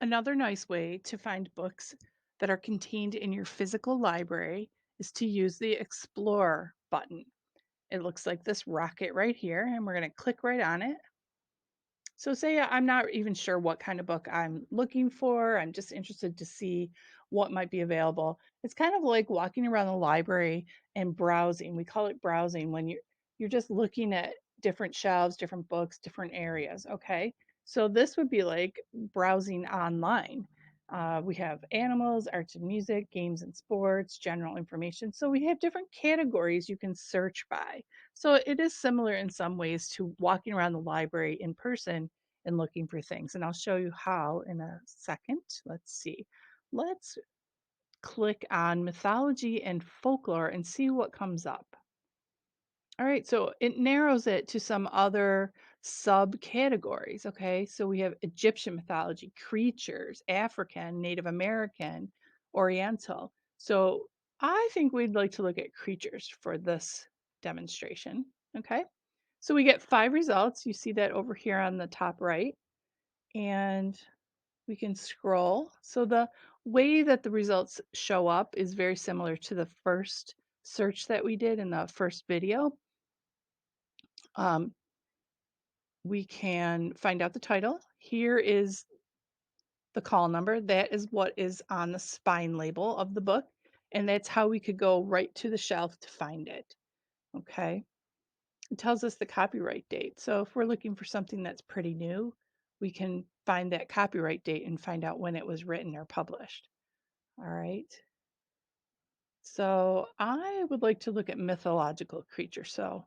Another nice way to find books that are contained in your physical library is to use the Explore button. It looks like this rocket right here, and we're going to click right on it. So, say I'm not even sure what kind of book I'm looking for. I'm just interested to see what might be available. It's kind of like walking around the library and browsing. We call it browsing when you're just looking at different shelves, different books, different areas. Okay, so this would be like browsing online. We have animals, arts and music, games and sports, general information. So we have different categories you can search by. So it is similar in some ways to walking around the library in person and looking for things. And I'll show you how in a second. Let's see. Let's click on mythology and folklore and see what comes up. All right, so it narrows it to some other subcategories. Okay, so we have Egyptian mythology, creatures, African, Native American, Oriental. So I think we'd like to look at creatures for this demonstration. Okay, so we get 5 results. You see that over here on the top right, and we can scroll. So the way that the results show up is very similar to the first search that we did in the first video. Um, we can find out the title. Here is the call number. That is what is on the spine label of the book. And that's how we could go right to the shelf to find it. Okay. It tells us the copyright date. So if we're looking for something that's pretty new, we can find that copyright date and find out when it was written or published. All right. So I would like to look at mythological creatures. So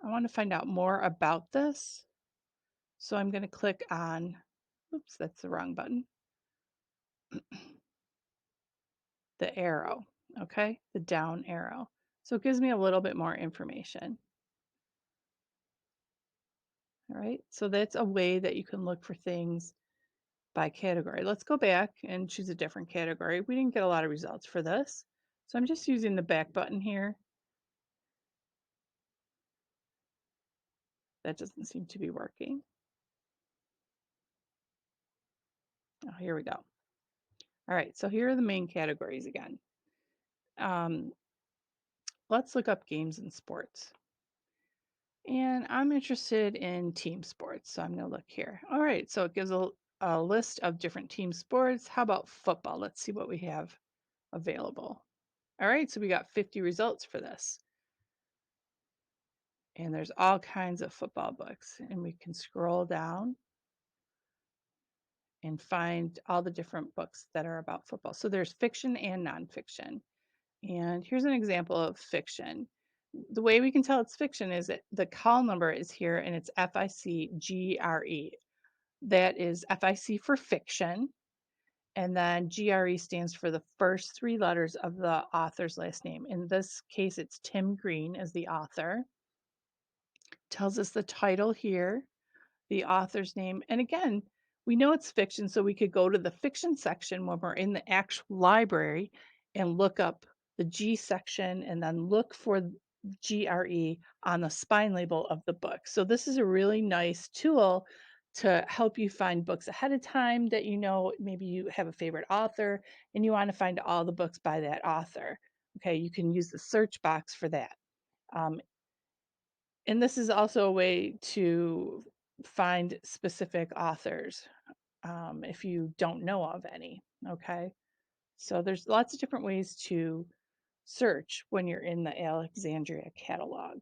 I want to find out more about this. So I'm going to click on, oops, that's the wrong button, the arrow, okay, the down arrow. So it gives me a little bit more information. All right, so that's a way that you can look for things by category. Let's go back and choose a different category. We didn't get a lot of results for this. So I'm just using the back button here. That doesn't seem to be working. Oh, here we go. All right, so here are the main categories again. Um, let's look up games and sports. And I'm interested in team sports, so I'm going to look here. All right, so it gives a list of different team sports. How about football? Let's see what we have available. All right, so we got 50 results for this. And there's all kinds of football books. And we can scroll down and find all the different books that are about football. So there's fiction and nonfiction. And here's an example of fiction. The way we can tell it's fiction is that the call number is here and it's FICGRE. That is FIC for fiction. And then GRE stands for the first 3 letters of the author's last name. In this case, it's Tim Green as the author. Tells us the title here, the author's name. And again, we know it's fiction, so we could go to the fiction section when we're in the actual library and look up the G section and then look for GRE on the spine label of the book. So this is a really nice tool to help you find books ahead of time that you know maybe you have a favorite author and you want to find all the books by that author. Okay, you can use the search box for that. Um, and this is also a way to find specific authors if you don't know of any. Okay, so there's lots of different ways to search when you're in the Alexandria catalog.